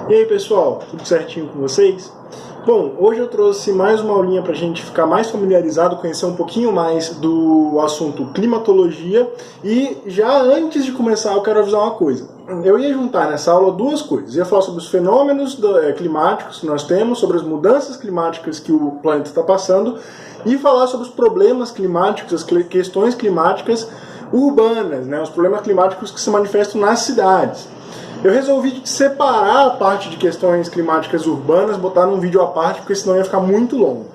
E aí pessoal, tudo certinho com vocês? Bom, hoje eu trouxe mais uma aulinha para a gente ficar mais familiarizado, conhecer um pouquinho mais do assunto climatologia. E já antes de começar eu quero avisar uma coisa. Eu ia juntar nessa aula duas coisas. Ia falar sobre os fenômenos climáticos que nós temos, sobre as mudanças climáticas que o planeta está passando, e falar sobre os problemas climáticos, as questões climáticas urbanas, né? Os problemas climáticos que se manifestam nas cidades. Eu resolvi separar a parte de questões climáticas urbanas, botar num vídeo à parte, porque senão ia ficar muito longo,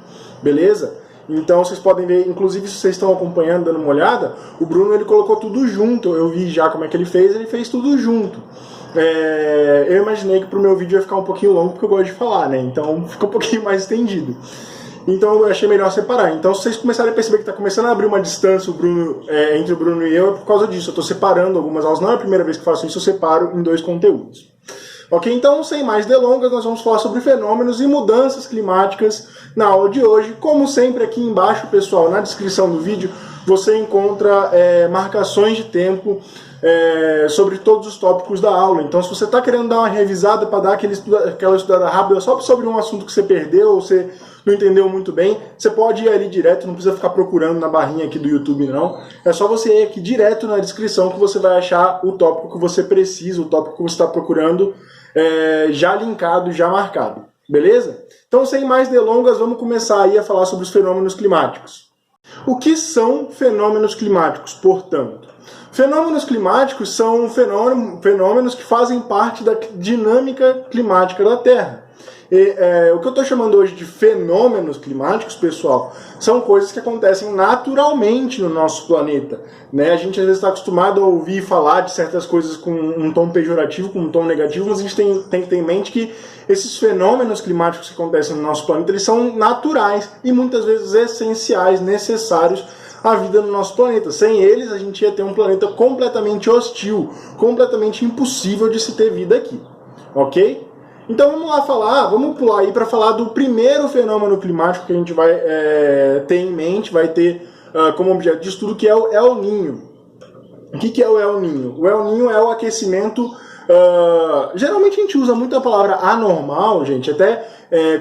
beleza? Então vocês podem ver, inclusive se vocês estão acompanhando, dando uma olhada, o Bruno ele colocou tudo junto, eu vi já como é que ele fez tudo junto. Eu imaginei que pro meu vídeo ia ficar um pouquinho longo, porque eu gosto de falar, né? Então fica um pouquinho mais estendido. Então eu achei melhor separar. Então se vocês começarem a perceber que está começando a abrir uma distância entre o Bruno e eu, é por causa disso. Eu estou separando algumas aulas. Não é a primeira vez que faço isso, eu separo em dois conteúdos. Ok? Então, sem mais delongas, nós vamos falar sobre fenômenos e mudanças climáticas na aula de hoje. Como sempre, aqui embaixo, pessoal, na descrição do vídeo, você encontra marcações de tempo sobre todos os tópicos da aula. Então, se você está querendo dar uma revisada para dar aquela estudada rápida só sobre um assunto que você perdeu ou você não entendeu muito bem, você pode ir ali direto, não precisa ficar procurando na barrinha aqui do YouTube não. É só você ir aqui direto na descrição que você vai achar o tópico que você precisa, o tópico que você está procurando, já linkado, já marcado. Beleza? Então, sem mais delongas, vamos começar aí a falar sobre os fenômenos climáticos. O que são fenômenos climáticos, portanto? Fenômenos climáticos são fenômenos que fazem parte da dinâmica climática da Terra. O que eu estou chamando hoje de fenômenos climáticos, pessoal, são coisas que acontecem naturalmente no nosso planeta, né? A gente às vezes está acostumado a ouvir falar de certas coisas com um tom pejorativo, com um tom negativo, mas a gente tem que ter em mente que esses fenômenos climáticos que acontecem no nosso planeta, eles são naturais e muitas vezes essenciais, necessários à vida no nosso planeta. Sem eles, a gente ia ter um planeta completamente hostil, completamente impossível de se ter vida aqui, ok? Então vamos lá vamos pular aí para falar do primeiro fenômeno climático que a gente vai ter em mente, vai ter como objeto de estudo, que é o El Niño. O que é o El Niño? O El Niño é o aquecimento. Geralmente a gente usa muito a palavra anormal, gente. Até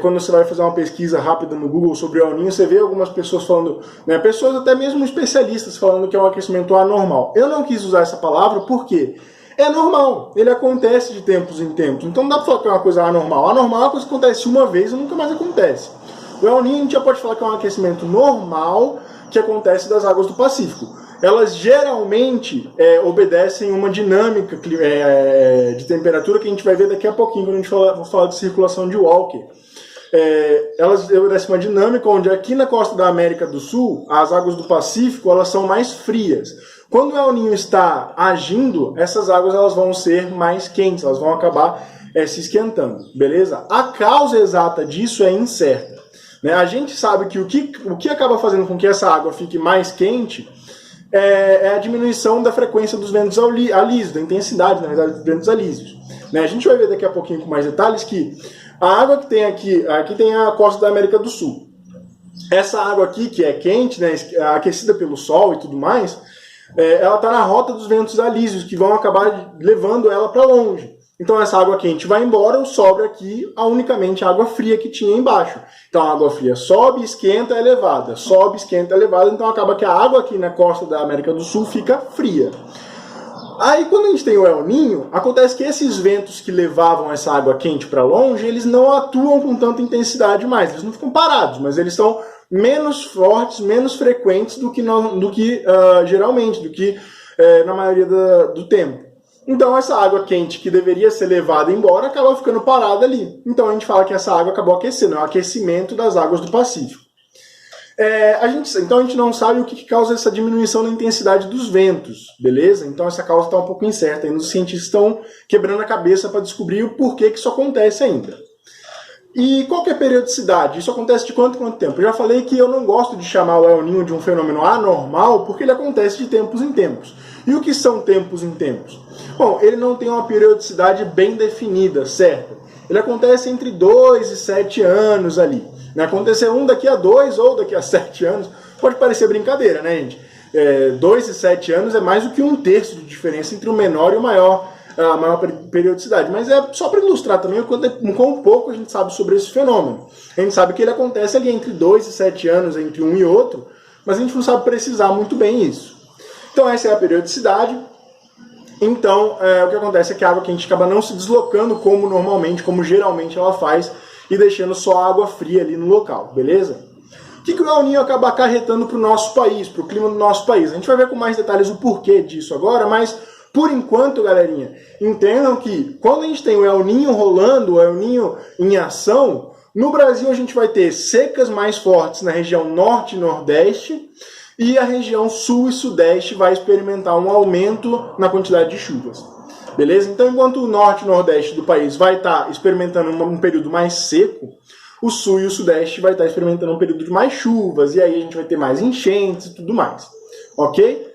quando você vai fazer uma pesquisa rápida no Google sobre o El Niño, você vê algumas pessoas falando, né, pessoas até mesmo especialistas falando que é um aquecimento anormal. Eu não quis usar essa palavra porque é normal, ele acontece de tempos em tempos. Então não dá pra falar que é uma coisa anormal. Anormal é uma coisa que acontece uma vez e nunca mais acontece. O El Niño a gente já pode falar que é um aquecimento normal que acontece das águas do Pacífico. Elas geralmente obedecem uma dinâmica de temperatura que a gente vai ver daqui a pouquinho, quando a gente for falar de circulação de Walker. Elas obedecem uma dinâmica onde aqui na costa da América do Sul, as águas do Pacífico elas são mais frias. Quando o El Niño está agindo, essas águas elas vão ser mais quentes, elas vão acabar se esquentando, beleza? A causa exata disso é incerta, né? A gente sabe que o que acaba fazendo com que essa água fique mais quente é a diminuição da frequência dos ventos alísios, da intensidade, na verdade, dos ventos alísios, né? A gente vai ver daqui a pouquinho com mais detalhes que a água que tem aqui tem a costa da América do Sul. Essa água aqui, que é quente, né, aquecida pelo sol e tudo mais, ela está na rota dos ventos alísios, que vão acabar levando ela para longe. Então essa água quente vai embora, sobra aqui unicamente a água fria que tinha embaixo. Então a água fria sobe, esquenta, é elevada. Sobe, esquenta, é elevada. Então acaba que a água aqui na costa da América do Sul fica fria. Aí quando a gente tem o El Niño, acontece que esses ventos que levavam essa água quente para longe, eles não atuam com tanta intensidade mais. Eles não ficam parados, mas eles estão menos fortes, menos frequentes do que geralmente, do que na maioria do tempo. Então essa água quente que deveria ser levada embora acaba ficando parada ali. Então a gente fala que essa água acabou aquecendo, é o aquecimento das águas do Pacífico. Então a gente não sabe o que causa essa diminuição na intensidade dos ventos, beleza? Então essa causa está um pouco incerta, ainda os cientistas estão quebrando a cabeça para descobrir o porquê que isso acontece ainda. E qual que é a periodicidade? Isso acontece de quanto tempo? Eu já falei que eu não gosto de chamar o El Niño de um fenômeno anormal, porque ele acontece de tempos em tempos. E o que são tempos em tempos? Bom, ele não tem uma periodicidade bem definida, certa? Ele acontece entre 2 e 7 anos ali. Acontecer um daqui a 2 ou daqui a 7 anos, pode parecer brincadeira, né, gente? 2 e 7 anos é mais do que 1/3 de diferença entre o menor e o maior a maior periodicidade, mas é só para ilustrar também o quão pouco a gente sabe sobre esse fenômeno. A gente sabe que ele acontece ali entre 2 e 7 anos, entre um e outro, mas a gente não sabe precisar muito bem isso. Então essa é a periodicidade. Então o que acontece é que a água quente acaba não se deslocando como normalmente, como geralmente ela faz, e deixando só água fria ali no local, beleza? O que o El Niño acaba acarretando para o nosso país, para o clima do nosso país? A gente vai ver com mais detalhes o porquê disso agora, mas por enquanto, galerinha, entendam que quando a gente tem o El Niño rolando, o El Niño em ação, no Brasil a gente vai ter secas mais fortes na região norte e nordeste, e a região sul e sudeste vai experimentar um aumento na quantidade de chuvas. Beleza? Então, enquanto o norte e nordeste do país vai estar experimentando um período mais seco, o sul e o sudeste vai estar experimentando um período de mais chuvas, e aí a gente vai ter mais enchentes e tudo mais. Ok?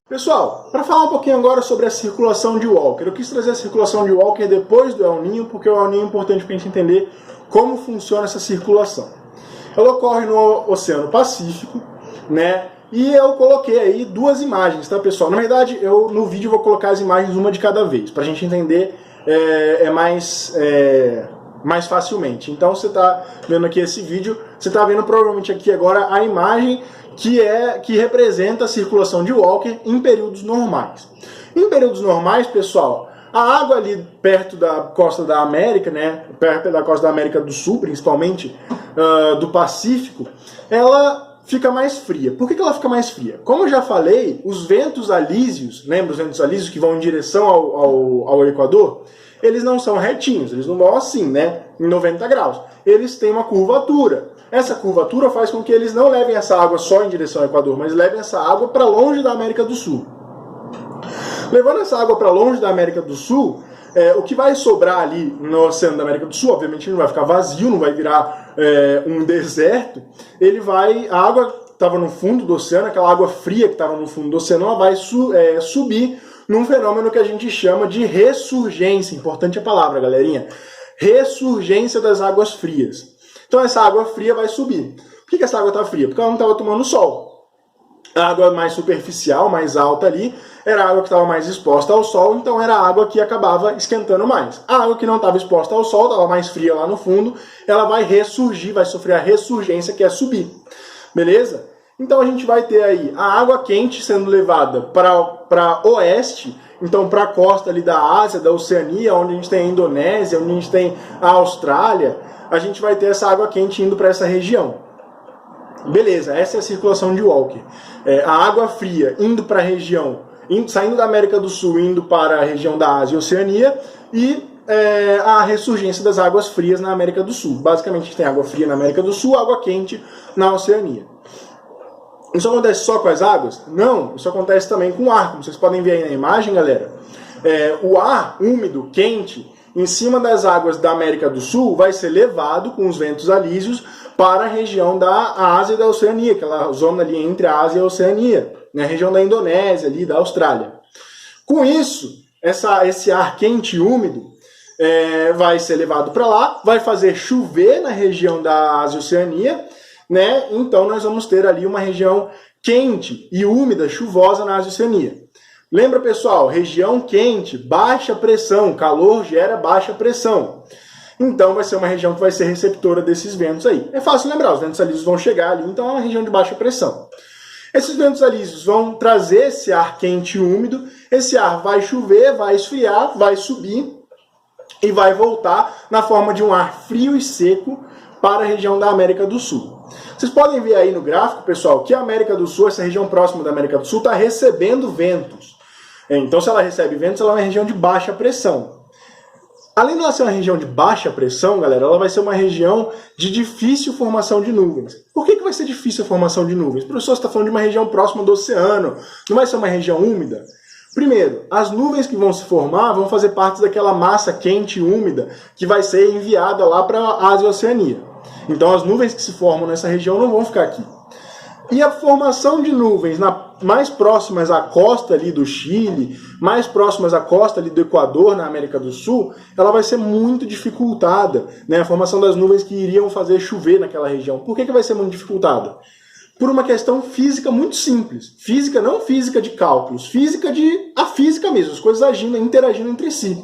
Pessoal, para falar um pouquinho agora sobre a circulação de Walker, eu quis trazer a circulação de Walker depois do El Niño, porque o El Niño é importante para a gente entender como funciona essa circulação. Ela ocorre no Oceano Pacífico, né? E eu coloquei aí 2 imagens, tá, pessoal? Na verdade, eu no vídeo vou colocar as imagens uma de cada vez, para a gente entender mais facilmente. Então, você está vendo aqui esse vídeo, você está vendo provavelmente aqui agora a imagem que representa a circulação de Walker em períodos normais. Em períodos normais, pessoal, a água ali perto da costa da América, né, perto da costa da América do Sul, principalmente, do Pacífico, ela fica mais fria. Por que ela fica mais fria? Como eu já falei, os ventos alísios, lembra os ventos alísios que vão em direção ao Equador? Eles não são retinhos, eles não vão assim, né, em 90 graus. Eles têm uma curvatura. Essa curvatura faz com que eles não levem essa água só em direção ao Equador, mas levem essa água para longe da América do Sul. Levando essa água para longe da América do Sul, o que vai sobrar ali no Oceano da América do Sul, obviamente não vai ficar vazio, não vai virar um deserto, a água que estava no fundo do oceano, aquela água fria que estava no fundo do oceano, ela vai subir num fenômeno que a gente chama de ressurgência. Importante a palavra, galerinha. Ressurgência das águas frias. Então essa água fria vai subir. Por que essa água está fria? Porque ela não estava tomando sol. A água mais superficial, mais alta ali, era a água que estava mais exposta ao sol, então era a água que acabava esquentando mais. A água que não estava exposta ao sol, estava mais fria lá no fundo, ela vai ressurgir, vai sofrer a ressurgência, que é subir. Beleza? Então a gente vai ter aí a água quente sendo levada para oeste, então para a costa ali da Ásia, da Oceania, onde a gente tem a Indonésia, onde a gente tem a Austrália, a gente vai ter essa água quente indo para essa região. Beleza, essa é a circulação de Walker. A água fria indo para a região, saindo da América do Sul, indo para a região da Ásia e Oceania, e a ressurgência das águas frias na América do Sul. Basicamente, a gente tem água fria na América do Sul, água quente na Oceania. Isso acontece só com as águas? Não, isso acontece também com o ar, como vocês podem ver aí na imagem, galera. O ar úmido, quente, em cima das águas da América do Sul, vai ser levado com os ventos alísios para a região da Ásia e da Oceania, aquela zona ali entre a Ásia e a Oceania, na região da Indonésia, ali, da Austrália. Com isso, esse ar quente e úmido vai ser levado para lá, vai fazer chover na região da Ásia e Oceania, né? Então nós vamos ter ali uma região quente e úmida, chuvosa na Ásia e Oceania. Lembra, pessoal, região quente, baixa pressão, calor gera baixa pressão. Então vai ser uma região que vai ser receptora desses ventos aí. É fácil lembrar, os ventos alísios vão chegar ali, então é uma região de baixa pressão. Esses ventos alísios vão trazer esse ar quente e úmido, esse ar vai chover, vai esfriar, vai subir e vai voltar na forma de um ar frio e seco para a região da América do Sul. Vocês podem ver aí no gráfico, pessoal, que a América do Sul, essa região próxima da América do Sul, está recebendo ventos. Então, se ela recebe ventos, ela é uma região de baixa pressão. Além de ela ser uma região de baixa pressão, galera, ela vai ser uma região de difícil formação de nuvens. Por que vai ser difícil a formação de nuvens? O professor está falando de uma região próxima do oceano, não vai ser uma região úmida? Primeiro, as nuvens que vão se formar vão fazer parte daquela massa quente e úmida que vai ser enviada lá para a Ásia e a Oceania. Então as nuvens que se formam nessa região não vão ficar aqui. E a formação de nuvens mais próximas à costa ali do Chile, mais próximas à costa ali do Equador, na América do Sul, ela vai ser muito dificultada, né? A formação das nuvens que iriam fazer chover naquela região. Por que vai ser muito dificultada? por uma questão física muito simples. Física, não física de cálculos, a física mesmo, as coisas agindo, interagindo entre si.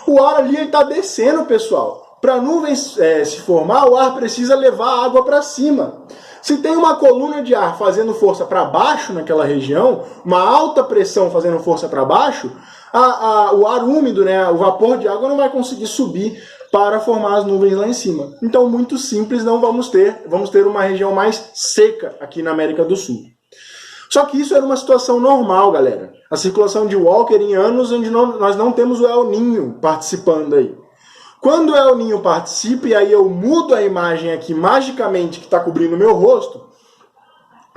O ar ali está descendo, pessoal. Para a nuvem se formar, o ar precisa levar a água para cima. Se tem uma coluna de ar fazendo força para baixo naquela região, uma alta pressão fazendo força para baixo, o ar úmido, né, o vapor de água não vai conseguir subir para formar as nuvens lá em cima. Então, muito simples, não vamos ter uma região mais seca aqui na América do Sul. Só que isso era uma situação normal, galera. A circulação de Walker em anos onde nós não temos o El Niño participando aí. Quando o El Niño participa, e aí eu mudo a imagem aqui magicamente que está cobrindo o meu rosto,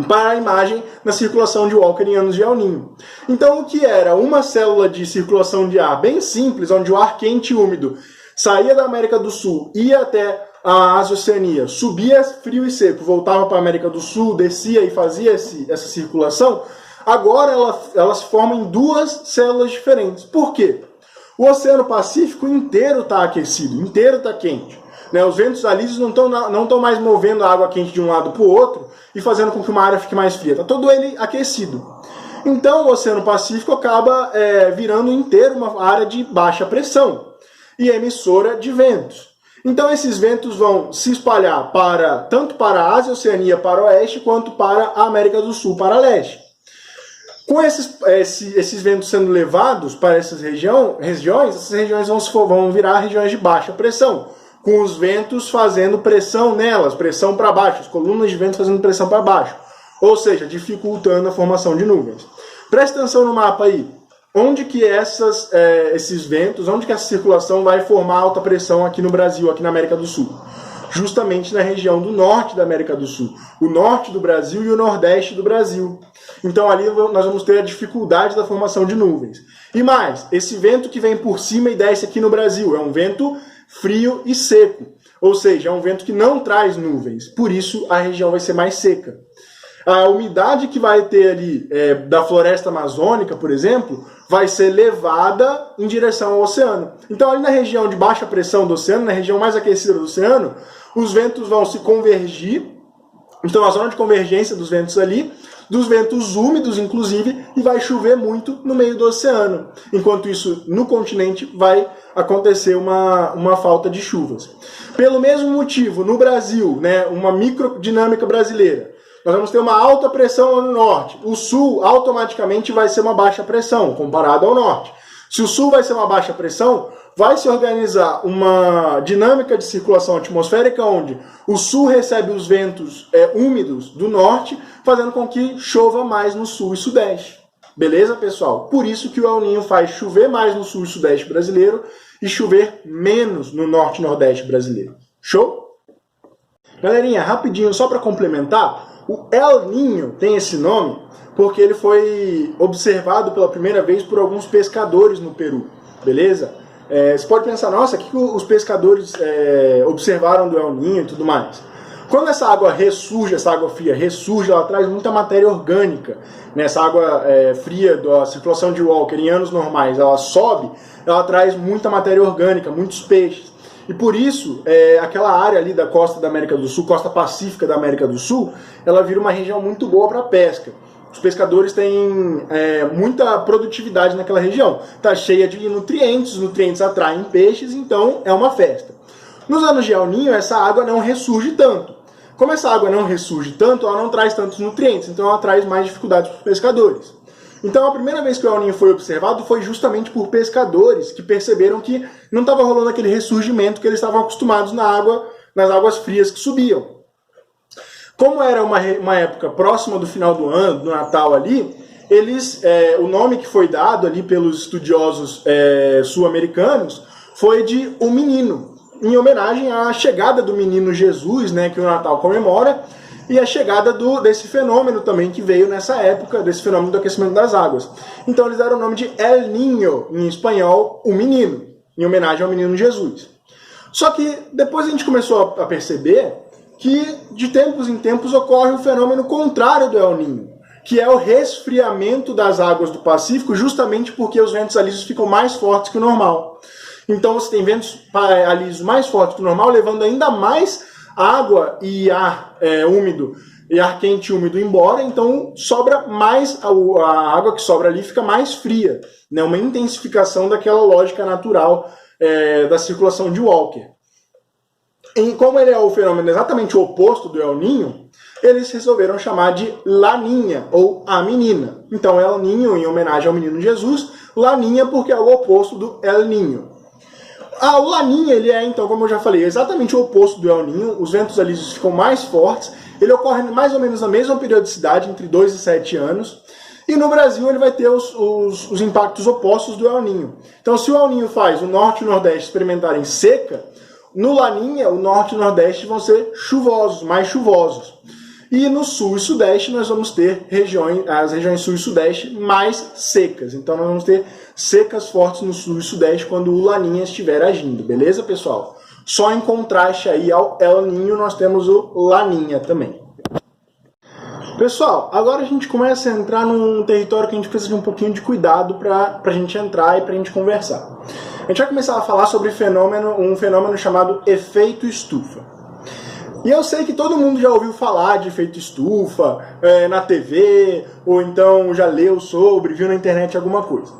para a imagem na circulação de Walker em anos de El Niño. Então, o que era uma célula de circulação de ar bem simples, onde o ar quente e úmido saía da América do Sul, ia até a Ásia e Oceania, subia frio e seco, voltava para a América do Sul, descia e fazia essa circulação, agora ela se forma em duas células diferentes. Por quê? O Oceano Pacífico inteiro está aquecido, inteiro está quente. Né? Os ventos alísios não estão mais movendo a água quente de um lado para o outro e fazendo com que uma área fique mais fria. Está todo ele aquecido. Então o Oceano Pacífico acaba virando inteiro uma área de baixa pressão e emissora de ventos. Então esses ventos vão se espalhar tanto para a Ásia e Oceania para o oeste, quanto para a América do Sul para leste. Com esses ventos sendo levados para essas regiões, essas regiões vão virar regiões de baixa pressão, com os ventos fazendo pressão nelas, pressão para baixo, as colunas de vento fazendo pressão para baixo, ou seja, dificultando a formação de nuvens. Presta atenção no mapa aí. Onde que esses ventos, onde que essa circulação vai formar alta pressão aqui no Brasil, aqui na América do Sul? Justamente na região do norte da América do Sul. O norte do Brasil e o nordeste do Brasil. Então ali nós vamos ter a dificuldade da formação de nuvens. E mais, esse vento que vem por cima e desce aqui no Brasil é um vento frio e seco. Ou seja, é um vento que não traz nuvens. Por isso a região vai ser mais seca. A umidade que vai ter ali da floresta amazônica, por exemplo, vai ser levada em direção ao oceano. Então, ali na região de baixa pressão do oceano, na região mais aquecida do oceano, os ventos vão se convergir. Então, a zona de convergência dos ventos ali, dos ventos úmidos, inclusive, e vai chover muito no meio do oceano. Enquanto isso, no continente, vai acontecer uma falta de chuvas. Pelo mesmo motivo, no Brasil, né, uma microdinâmica brasileira, nós vamos ter uma alta pressão lá no norte. O sul automaticamente vai ser uma baixa pressão, comparado ao norte. Se o sul vai ser uma baixa pressão, vai se organizar uma dinâmica de circulação atmosférica onde o sul recebe os ventos úmidos do norte, fazendo com que chova mais no sul e sudeste. Beleza, pessoal? Por isso que o El Niño faz chover mais no sul e sudeste brasileiro e chover menos no norte e nordeste brasileiro. Show? Galerinha, rapidinho, só para complementar, o El Niño tem esse nome porque ele foi observado pela primeira vez por alguns pescadores no Peru, beleza? Você pode pensar, nossa, o que os pescadores observaram do El Niño e tudo mais? Quando essa água ressurge, essa água fria ressurge, ela traz muita matéria orgânica. Essa água fria da circulação de Walker em anos normais, ela sobe, ela traz muita matéria orgânica, muitos peixes. E por isso, aquela área ali da costa da América do Sul, costa pacífica da América do Sul, ela vira uma região muito boa para pesca. Os pescadores têm muita produtividade naquela região. Está cheia de nutrientes, os nutrientes atraem peixes, então é uma festa. Nos anos de El Niño, essa água não ressurge tanto. Como essa água não ressurge tanto, ela não traz tantos nutrientes, então ela traz mais dificuldades para os pescadores. Então a primeira vez que o El Niño foi observado foi justamente por pescadores que perceberam que não estava rolando aquele ressurgimento que eles estavam acostumados nas águas frias que subiam. Como era uma época próxima do final do ano, do Natal ali, o nome que foi dado ali pelos estudiosos sul-americanos foi de O Menino, em homenagem à chegada do menino Jesus, né, que o Natal comemora, e a chegada desse fenômeno também que veio nessa época, desse fenômeno do aquecimento das águas. Então eles deram o nome de El Niño, em espanhol, o menino, em homenagem ao menino Jesus. Só que depois a gente começou a perceber que de tempos em tempos ocorre o fenômeno contrário do El Niño, que é o resfriamento das águas do Pacífico, justamente porque os ventos alísios ficam mais fortes que o normal. Então você tem ventos alísios mais fortes que o normal, levando ainda mais água e ar úmido e ar quente e úmido embora, então sobra mais, a água que sobra ali fica mais fria, né? Uma intensificação daquela lógica natural da circulação de Walker. E como ele é o fenômeno exatamente o oposto do El Niño, eles resolveram chamar de Laninha, ou a menina. Então El Niño em homenagem ao menino Jesus, Laninha porque é o oposto do El Niño. O Laninha, ele é, então, como eu já falei, exatamente o oposto do El Niño, os ventos alísios ficam mais fortes, ele ocorre mais ou menos na mesma periodicidade, entre 2 e 7 anos, e no Brasil ele vai ter os impactos opostos do El Niño. Então, se o El Niño faz o Norte e o Nordeste experimentarem seca, no Laninha, o Norte e o Nordeste vão ser chuvosos, mais chuvosos. E no Sul e Sudeste nós vamos ter as regiões Sul e Sudeste mais secas. Então nós vamos ter secas fortes no Sul e Sudeste quando o Laninha estiver agindo, beleza, pessoal? Só em contraste aí ao El Niño nós temos o Laninha também. Pessoal, agora a gente começa a entrar num território que a gente precisa de um pouquinho de cuidado para a gente entrar e para a gente conversar. A gente vai começar a falar sobre um fenômeno chamado efeito estufa. E eu sei que todo mundo já ouviu falar de efeito estufa na TV, ou então já leu sobre, viu na internet alguma coisa.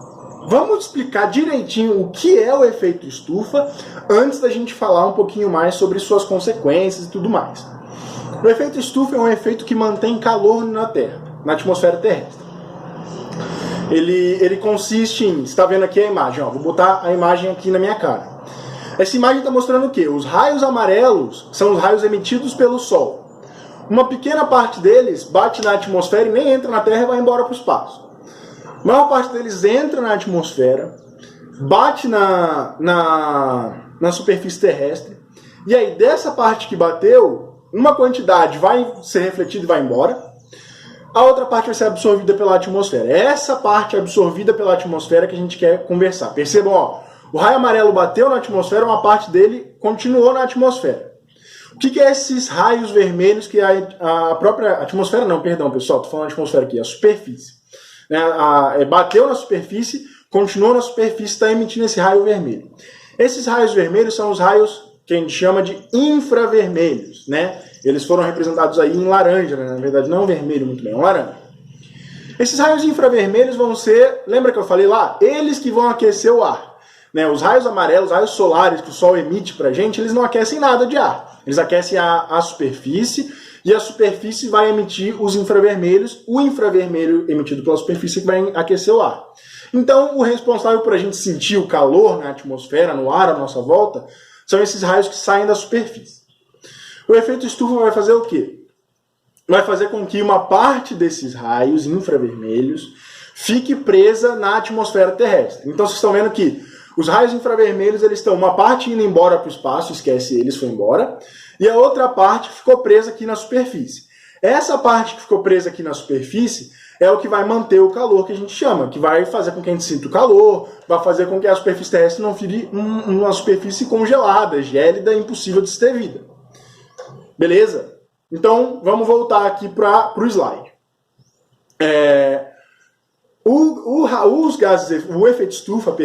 Vamos explicar direitinho o que é o efeito estufa antes da gente falar um pouquinho mais sobre suas consequências e tudo mais. O efeito estufa é um efeito que mantém calor na Terra, na atmosfera terrestre. Ele consiste em... Você está vendo aqui a imagem, ó, vou botar a imagem aqui na minha cara. Essa imagem está mostrando o quê? Os raios amarelos são os raios emitidos pelo Sol. Uma pequena parte deles bate na atmosfera e nem entra na Terra e vai embora para o espaço. A maior parte deles entra na atmosfera, bate na superfície terrestre, e aí dessa parte que bateu, uma quantidade vai ser refletida e vai embora, a outra parte vai ser absorvida pela atmosfera. É essa parte absorvida pela atmosfera que a gente quer conversar. Percebam, ó. O raio amarelo bateu na atmosfera, uma parte dele continuou na atmosfera. O que é esses raios vermelhos que a própria atmosfera, não, perdão, pessoal, estou falando da atmosfera aqui, a superfície. Bateu na superfície, continuou na superfície, está emitindo esse raio vermelho. Esses raios vermelhos são os raios que a gente chama de infravermelhos, né? Eles foram representados aí em laranja, né? Na verdade não vermelho muito bem, é um laranja. Esses raios infravermelhos vão ser, lembra que eu falei lá? Eles que vão aquecer o ar. Os raios amarelos, os raios solares que o Sol emite para a gente, eles não aquecem nada de ar. Eles aquecem a superfície e a superfície vai emitir os infravermelhos. O infravermelho emitido pela superfície vai aquecer o ar. Então, o responsável por a gente sentir o calor na atmosfera, no ar à nossa volta, são esses raios que saem da superfície. O efeito estufa vai fazer o quê? Vai fazer com que uma parte desses raios infravermelhos fique presa na atmosfera terrestre. Então, vocês estão vendo que os raios infravermelhos, eles estão uma parte indo embora para o espaço, esquece eles, foi embora, e a outra parte ficou presa aqui na superfície. Essa parte que ficou presa aqui na superfície é o que vai manter o calor que a gente chama, que vai fazer com que a gente sinta o calor, vai fazer com que a superfície terrestre não vire uma superfície congelada, gélida, impossível de se ter vida. Beleza? Então, vamos voltar aqui para o slide. O efeito estufa,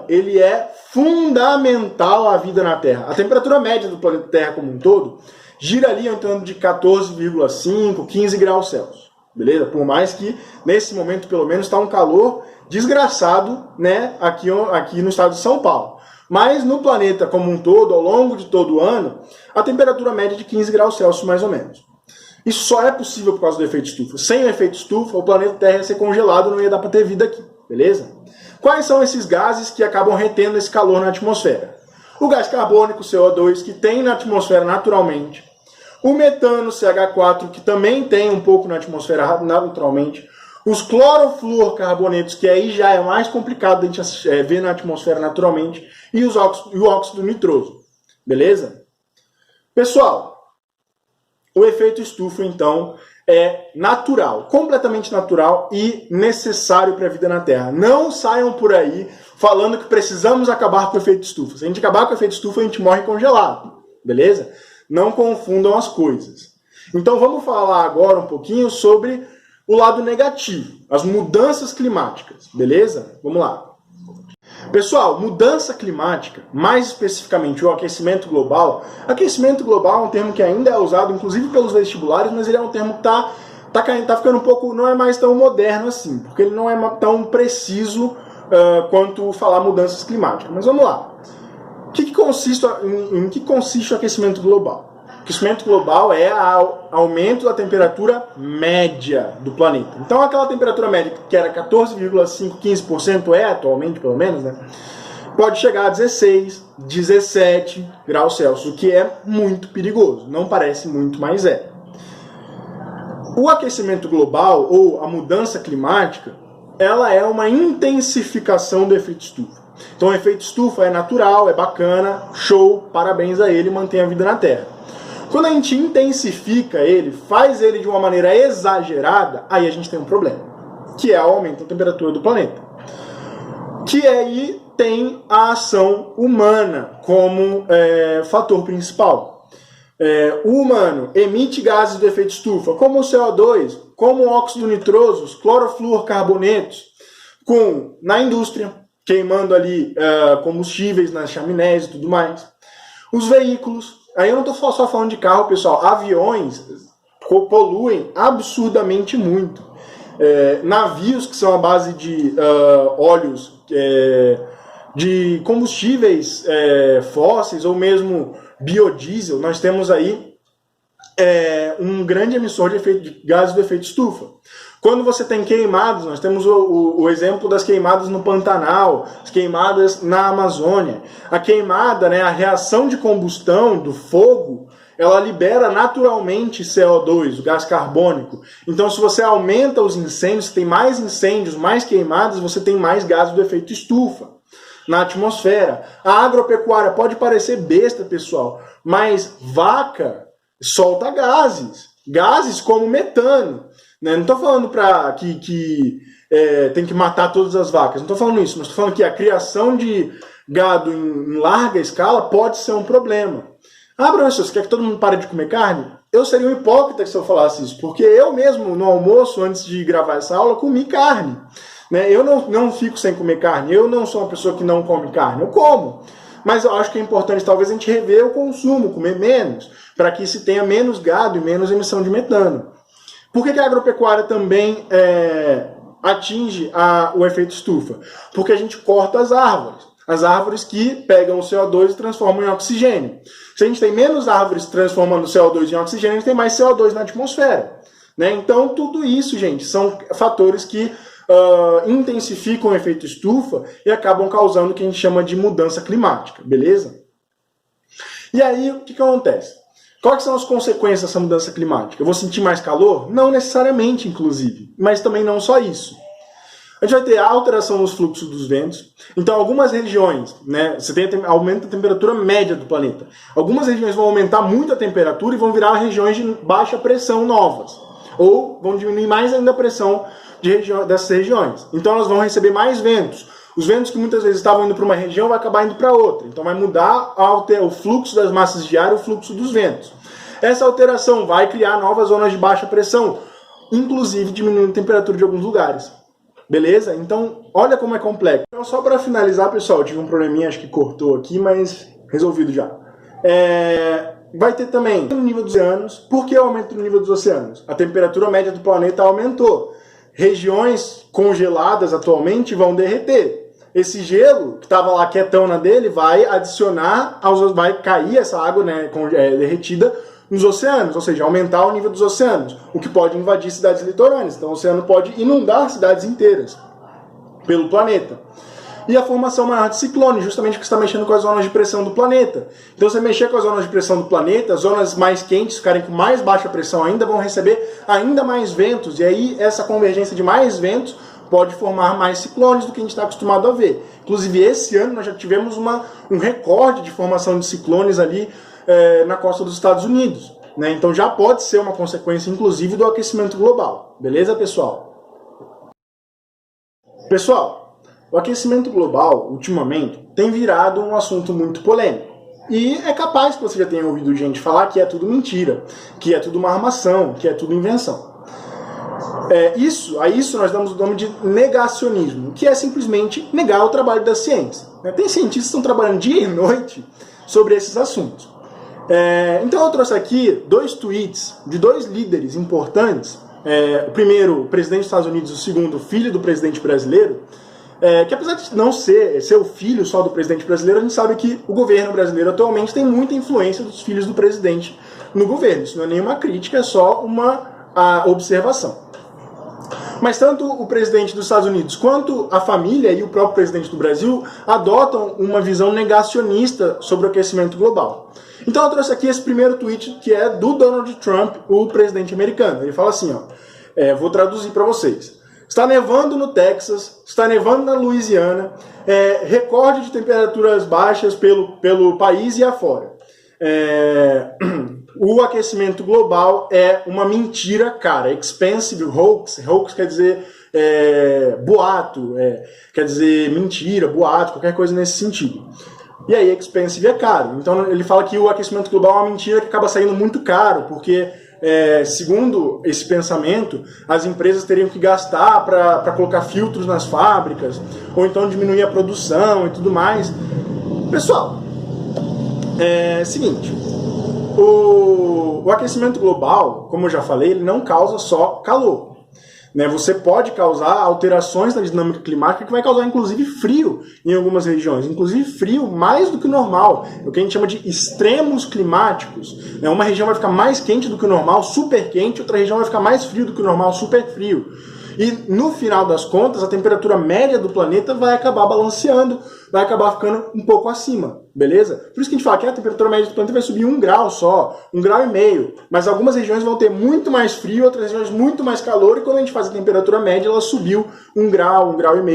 ele é fundamental à vida na Terra. A temperatura média do planeta Terra como um todo gira ali em torno de 14,5, 15 graus Celsius. Beleza? Por mais que, nesse momento, pelo menos, está um calor desgraçado, né, aqui no estado de São Paulo. Mas no planeta como um todo, ao longo de todo o ano, a temperatura média é de 15 graus Celsius, mais ou menos. Isso só é possível por causa do efeito estufa. Sem o efeito estufa, o planeta Terra ia ser congelado, não ia dar para ter vida aqui, beleza? Quais são esses gases que acabam retendo esse calor na atmosfera? O gás carbônico, CO2, que tem na atmosfera naturalmente. O metano, CH4, que também tem um pouco na atmosfera naturalmente. Os clorofluorcarbonetos, que aí já é mais complicado a gente ver na atmosfera naturalmente. E o óxido nitroso, beleza? Pessoal, o efeito estufa, então, é natural, completamente natural e necessário para a vida na Terra. Não saiam por aí falando que precisamos acabar com o efeito estufa. Se a gente acabar com o efeito estufa, a gente morre congelado, beleza? Não confundam as coisas. Então vamos falar agora um pouquinho sobre o lado negativo, as mudanças climáticas, beleza? Vamos lá. Pessoal, mudança climática, mais especificamente o aquecimento global. Aquecimento global é um termo que ainda é usado, inclusive pelos vestibulares, mas ele é um termo que tá ficando um pouco, não é mais tão moderno assim, porque ele não é tão preciso quanto falar mudanças climáticas. Mas vamos lá. Em que consiste o aquecimento global? O aquecimento global é o aumento da temperatura média do planeta. Então aquela temperatura média que era 14,5, 15% atualmente, pelo menos, né? Pode chegar a 16, 17 graus Celsius, o que é muito perigoso. Não parece muito, mas é. O aquecimento global, ou a mudança climática, ela é uma intensificação do efeito estufa. Então o efeito estufa é natural, é bacana, show, parabéns a ele, mantém a vida na Terra. Quando a gente intensifica ele, faz ele de uma maneira exagerada, aí a gente tem um problema, que é o aumento da temperatura do planeta. Que aí tem a ação humana como fator principal. O humano emite gases do efeito estufa, como o CO2, como o óxido nitroso, os clorofluorcarbonetos, na indústria, queimando ali combustíveis nas chaminés e tudo mais. Os veículos, aí eu não estou só falando de carro, pessoal, aviões poluem absurdamente muito. Navios que são à base de óleos, de combustíveis fósseis ou mesmo biodiesel, nós temos aí um grande emissor de gases do efeito estufa. Quando você tem queimadas, nós temos o exemplo das queimadas no Pantanal, as queimadas na Amazônia. A queimada, a reação de combustão do fogo, ela libera naturalmente CO2, o gás carbônico. Então, se você aumenta os incêndios, se tem mais incêndios, mais queimadas, você tem mais gases do efeito estufa na atmosfera. A agropecuária pode parecer besta, pessoal, mas vaca solta gases como metano. Não estou falando que tem que matar todas as vacas, não estou falando isso, mas estou falando que a criação de gado em larga escala pode ser um problema. Professor, você quer que todo mundo pare de comer carne? Eu seria um hipócrita se eu falasse isso, porque eu mesmo, no almoço, antes de gravar essa aula, comi carne. Eu não fico sem comer carne, eu não sou uma pessoa que não come carne, eu como. Mas eu acho que é importante talvez a gente rever o consumo, comer menos, para que se tenha menos gado e menos emissão de metano. Por que a agropecuária também atinge o efeito estufa? Porque a gente corta as árvores que pegam o CO2 e transformam em oxigênio. Se a gente tem menos árvores transformando o CO2 em oxigênio, a gente tem mais CO2 na atmosfera. Então, tudo isso, gente, são fatores que intensificam o efeito estufa e acabam causando o que a gente chama de mudança climática, beleza? E aí, o que acontece? Quais são as consequências dessa mudança climática? Eu vou sentir mais calor? Não necessariamente, inclusive, mas também não só isso. A gente vai ter alteração nos fluxos dos ventos. Então, algumas regiões, você tem aumento da temperatura média do planeta. Algumas regiões vão aumentar muito a temperatura e vão virar regiões de baixa pressão novas. Ou vão diminuir mais ainda a pressão dessas regiões. Então, elas vão receber mais ventos. Os ventos que muitas vezes estavam indo para uma região vai acabar indo para outra. Então vai mudar o fluxo das massas de ar e o fluxo dos ventos. Essa alteração vai criar novas zonas de baixa pressão, inclusive diminuindo a temperatura de alguns lugares. Beleza? Então, olha como é complexo. Então, só para finalizar, pessoal, eu tive um probleminha, acho que cortou aqui, mas resolvido já. Vai ter também no nível dos oceanos. Por que o aumento no nível dos oceanos? A temperatura média do planeta aumentou. Regiões congeladas atualmente vão derreter. Esse gelo que estava lá quietão na dele vai adicionar, vai cair essa água derretida nos oceanos, ou seja, aumentar o nível dos oceanos, o que pode invadir cidades litorâneas. Então o oceano pode inundar cidades inteiras pelo planeta. E a formação maior de ciclones, justamente porque está mexendo com as zonas de pressão do planeta. Então, se você mexer com as zonas de pressão do planeta, as zonas mais quentes, ficarem com mais baixa pressão ainda, vão receber ainda mais ventos. E aí, essa convergência de mais ventos pode formar mais ciclones do que a gente está acostumado a ver. Inclusive, esse ano nós já tivemos um recorde de formação de ciclones ali na costa dos Estados Unidos. Então, já pode ser uma consequência, inclusive, do aquecimento global. Beleza, pessoal? Pessoal, o aquecimento global, ultimamente, tem virado um assunto muito polêmico. E é capaz que você já tenha ouvido gente falar que é tudo mentira, que é tudo uma armação, que é tudo invenção. A isso nós damos o nome de negacionismo, que é simplesmente negar o trabalho da ciência. Tem cientistas que estão trabalhando dia e noite sobre esses assuntos. Então eu trouxe aqui 2 tweets de 2 líderes importantes. O primeiro, o presidente dos Estados Unidos, o segundo, o filho do presidente brasileiro, que apesar de não ser o filho só do presidente brasileiro, a gente sabe que o governo brasileiro atualmente tem muita influência dos filhos do presidente no governo. Isso não é nenhuma crítica, é só uma observação. Mas tanto o presidente dos Estados Unidos quanto a família e o próprio presidente do Brasil adotam uma visão negacionista sobre o aquecimento global. Então eu trouxe aqui esse primeiro tweet, que é do Donald Trump, o presidente americano. Ele fala assim, vou traduzir para vocês. Está nevando no Texas, está nevando na Louisiana, recorde de temperaturas baixas pelo país e afora. O aquecimento global é uma mentira, cara. Expensive hoax. Hoax quer dizer boato, quer dizer mentira, boato, qualquer coisa nesse sentido. E aí, expensive é caro. Então ele fala que o aquecimento global é uma mentira que acaba saindo muito caro, porque, segundo esse pensamento, as empresas teriam que gastar para colocar filtros nas fábricas, ou então diminuir a produção e tudo mais. Pessoal, seguinte, o aquecimento global, como eu já falei, ele não causa só calor. Você pode causar alterações na dinâmica climática que vai causar, inclusive, frio em algumas regiões. Inclusive, frio mais do que o normal. É o que a gente chama de extremos climáticos. Uma região vai ficar mais quente do que o normal, super quente. Outra região vai ficar mais frio do que o normal, super frio. E, no final das contas, a temperatura média do planeta vai acabar balanceando, vai acabar ficando um pouco acima, beleza? Por isso que a gente fala que a temperatura média do planeta vai subir 1 grau só, 1,5 graus. Mas algumas regiões vão ter muito mais frio, outras regiões muito mais calor, e quando a gente faz a temperatura média, ela subiu 1 grau, 1,5 graus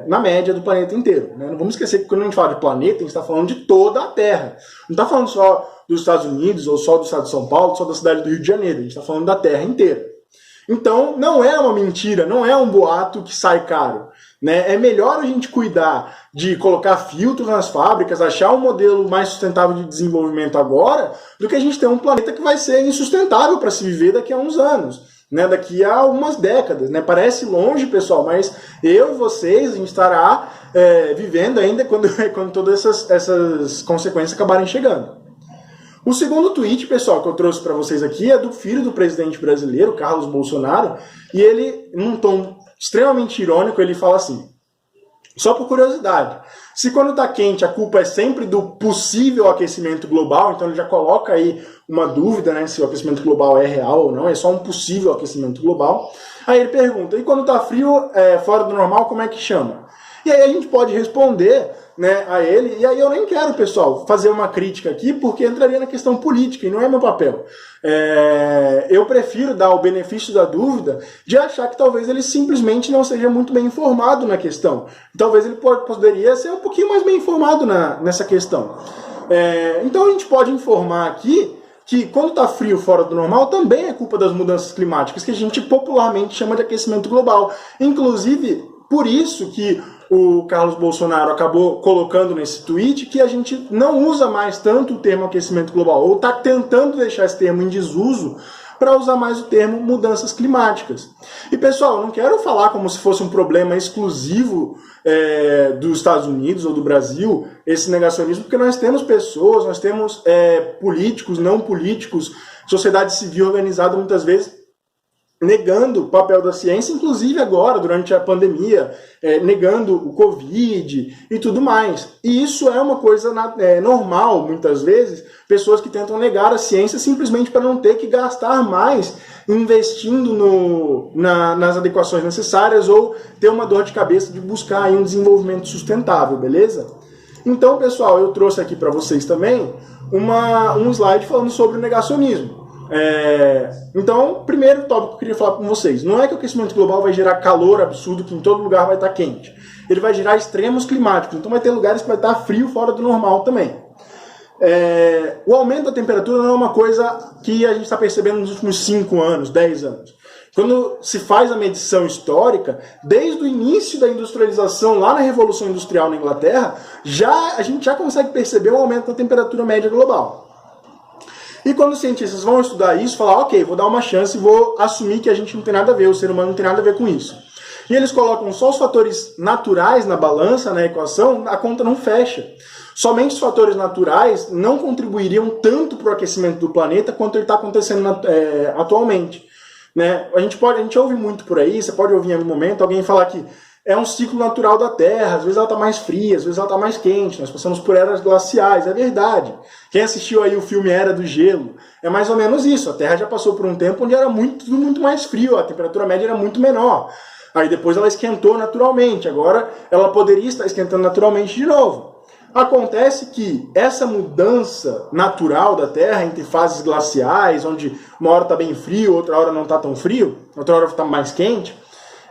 na média do planeta inteiro. Não vamos esquecer que quando a gente fala de planeta, a gente está falando de toda a Terra. Não está falando só dos Estados Unidos, ou só do estado de São Paulo, só da cidade do Rio de Janeiro. A gente está falando da Terra inteira. Então, não é uma mentira, não é um boato que sai caro. É melhor a gente cuidar de colocar filtros nas fábricas, achar um modelo mais sustentável de desenvolvimento agora, do que a gente ter um planeta que vai ser insustentável para se viver daqui a uns anos, daqui a algumas décadas. Parece longe, pessoal, mas eu e vocês, a gente estará vivendo ainda quando todas essas consequências acabarem chegando. O segundo tweet, pessoal, que eu trouxe para vocês aqui é do filho do presidente brasileiro, Carlos Bolsonaro, e ele, num tom extremamente irônico, ele fala assim, só por curiosidade, se quando está quente a culpa é sempre do possível aquecimento global, então ele já coloca aí uma dúvida, se o aquecimento global é real ou não, é só um possível aquecimento global. Aí ele pergunta, e quando está frio, fora do normal, como é que chama? E aí a gente pode responder a ele, e aí eu nem quero, pessoal, fazer uma crítica aqui, porque entraria na questão política, e não é meu papel. Eu prefiro dar o benefício da dúvida de achar que talvez ele simplesmente não seja muito bem informado na questão. Talvez ele poderia ser um pouquinho mais bem informado nessa questão. Então a gente pode informar aqui que quando está frio fora do normal também é culpa das mudanças climáticas, que a gente popularmente chama de aquecimento global. Inclusive, por isso que o Carlos Bolsonaro acabou colocando nesse tweet que a gente não usa mais tanto o termo aquecimento global, ou está tentando deixar esse termo em desuso para usar mais o termo mudanças climáticas. E, pessoal, eu não quero falar como se fosse um problema exclusivo dos Estados Unidos ou do Brasil, esse negacionismo, porque nós temos pessoas, nós temos políticos, não políticos, sociedade civil organizada muitas vezes, negando o papel da ciência, inclusive agora, durante a pandemia, negando o Covid e tudo mais. E isso é uma coisa normal, muitas vezes, pessoas que tentam negar a ciência simplesmente para não ter que gastar mais investindo nas adequações necessárias ou ter uma dor de cabeça de buscar aí um desenvolvimento sustentável, beleza? Então, pessoal, eu trouxe aqui para vocês também um slide falando sobre o negacionismo. Então, primeiro tópico que eu queria falar com vocês, não é que o aquecimento global vai gerar calor absurdo que em todo lugar vai estar quente, ele vai gerar extremos climáticos, então vai ter lugares que vai estar frio fora do normal também. O aumento da temperatura não é uma coisa que a gente está percebendo nos últimos 5 anos, 10 anos. Quando se faz a medição histórica, desde o início da industrialização lá na Revolução Industrial na Inglaterra, a gente já consegue perceber um aumento da temperatura média global. E quando os cientistas vão estudar isso, falar, ok, vou dar uma chance e vou assumir que a gente não tem nada a ver, o ser humano não tem nada a ver com isso. E eles colocam só os fatores naturais na balança, na equação, a conta não fecha. Somente os fatores naturais não contribuiriam tanto para o aquecimento do planeta quanto ele está acontecendo atualmente. Né? A gente ouve muito por aí, você pode ouvir em algum momento alguém falar que é um ciclo natural da Terra, às vezes ela está mais fria, às vezes ela está mais quente, nós passamos por eras glaciais, é verdade. Quem assistiu aí o filme Era do Gelo, é mais ou menos isso, a Terra já passou por um tempo onde era tudo muito mais frio, a temperatura média era muito menor. Aí depois ela esquentou naturalmente, agora ela poderia estar esquentando naturalmente de novo. Acontece que essa mudança natural da Terra entre fases glaciais, onde uma hora está bem frio, outra hora não está tão frio, outra hora está mais quente,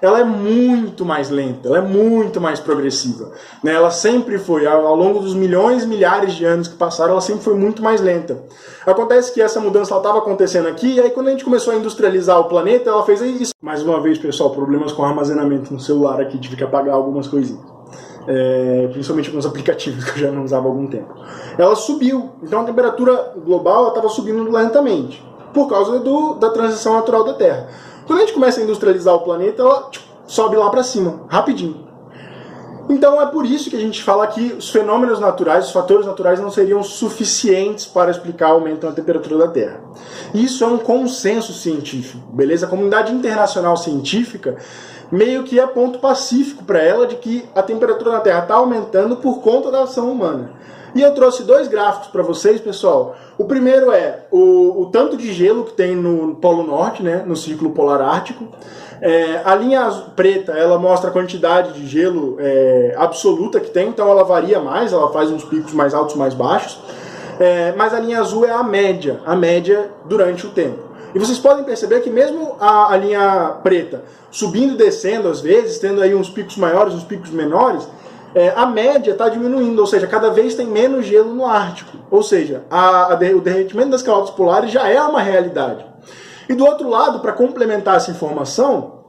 ela é muito mais lenta, ela é muito mais progressiva. Né? Ela sempre foi, ao longo dos milhões e milhares de anos que passaram, ela sempre foi muito mais lenta. Acontece que essa mudança estava acontecendo aqui, e aí quando a gente começou a industrializar o planeta, ela fez isso. Mais uma vez, pessoal, problemas com armazenamento no celular aqui, tive que apagar algumas coisinhas. Principalmente alguns aplicativos que eu já não usava há algum tempo. Ela subiu, então a temperatura global estava subindo lentamente, por causa da transição natural da Terra. Quando a gente começa a industrializar o planeta, ela sobe lá para cima, rapidinho. Então é por isso que a gente fala que os fenômenos naturais, os fatores naturais não seriam suficientes para explicar o aumento da temperatura da Terra. Isso é um consenso científico, beleza? A comunidade internacional científica meio que é ponto pacífico para ela de que a temperatura na Terra está aumentando por conta da ação humana. E eu trouxe dois gráficos para vocês, pessoal. O primeiro é o tanto de gelo que tem no Polo Norte, né, no Círculo Polar Ártico. A linha preta, ela mostra a quantidade de gelo absoluta que tem, então ela varia mais, ela faz uns picos mais altos, mais baixos. Mas a linha azul é a média durante o tempo. E vocês podem perceber que mesmo a linha preta subindo e descendo às vezes, tendo aí uns picos maiores, uns picos menores, a média está diminuindo, ou seja, cada vez tem menos gelo no Ártico. Ou seja, o derretimento das calotas polares já é uma realidade. E do outro lado, para complementar essa informação,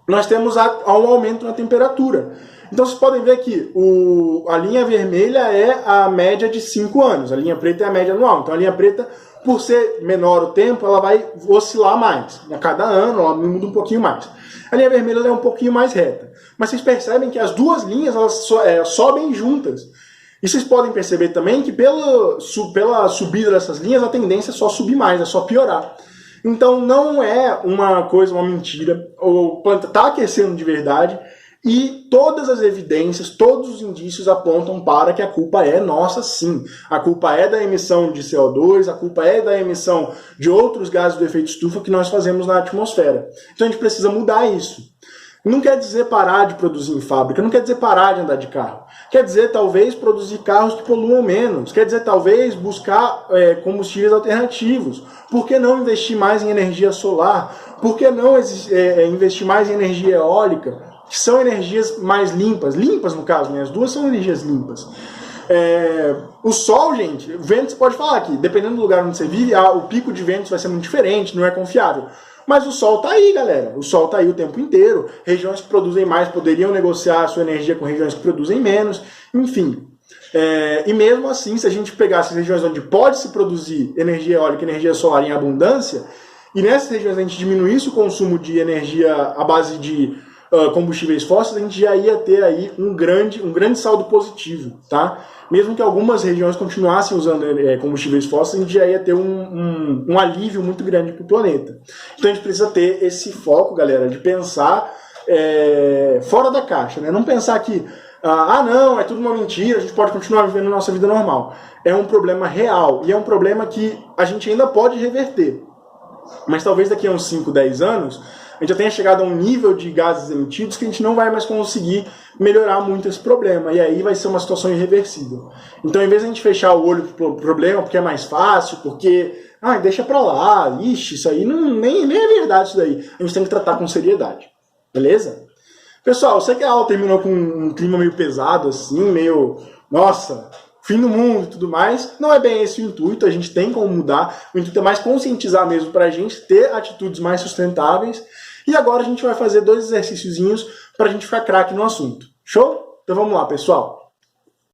nós temos um aumento na temperatura. Então vocês podem ver que a linha vermelha é a média de 5 anos, a linha preta é a média anual. Então a linha preta, por ser menor o tempo, ela vai oscilar mais. A cada ano ela muda um pouquinho mais. A linha vermelha ela é um pouquinho mais reta. Mas vocês percebem que as duas linhas elas sobem juntas. E vocês podem perceber também que pela subida dessas linhas a tendência é só subir mais, é só piorar. Então não é uma mentira. O planeta está aquecendo de verdade. E todas as evidências, todos os indícios apontam para que a culpa é nossa, sim. A culpa é da emissão de CO2, a culpa é da emissão de outros gases do efeito estufa que nós fazemos na atmosfera. Então a gente precisa mudar isso. Não quer dizer parar de produzir em fábrica, não quer dizer parar de andar de carro. Quer dizer, talvez, produzir carros que poluam menos. Quer dizer, talvez, buscar combustíveis alternativos. Por que não investir mais em energia solar? Por que não investir mais em energia eólica? Que são energias mais limpas no caso, né? As duas são energias limpas. O sol, gente, o vento você pode falar que, dependendo do lugar onde você vive, o pico de ventos vai ser muito diferente, não é confiável. Mas o sol tá aí, galera. O sol tá aí o tempo inteiro. Regiões que produzem mais poderiam negociar a sua energia com regiões que produzem menos. Enfim. E mesmo assim, se a gente pegasse as regiões onde pode se produzir energia eólica e energia solar em abundância, e nessas regiões a gente diminuísse o consumo de energia à base de combustíveis fósseis, a gente já ia ter aí um grande saldo positivo, tá? Mesmo que algumas regiões continuassem usando combustíveis fósseis, a gente já ia ter um alívio muito grande para o planeta. Então a gente precisa ter esse foco, galera, de pensar fora da caixa, né? Não pensar que, não, é tudo uma mentira, a gente pode continuar vivendo a nossa vida normal. É um problema real, e é um problema que a gente ainda pode reverter. Mas talvez daqui a uns 5, 10 anos, a gente já tenha chegado a um nível de gases emitidos que a gente não vai mais conseguir melhorar muito esse problema. E aí vai ser uma situação irreversível. Então, em vez de a gente fechar o olho pro problema porque é mais fácil, porque, deixa pra lá, ixi, isso aí nem é verdade isso daí. A gente tem que tratar com seriedade. Beleza? Pessoal, eu sei que a aula terminou com um clima meio pesado, assim, meio, nossa, fim do mundo e tudo mais. Não é bem esse o intuito, a gente tem como mudar. O intuito é mais conscientizar mesmo pra gente ter atitudes mais sustentáveis. E agora a gente vai fazer 2 exercíciozinhos pra gente ficar craque no assunto. Show? Então vamos lá, pessoal.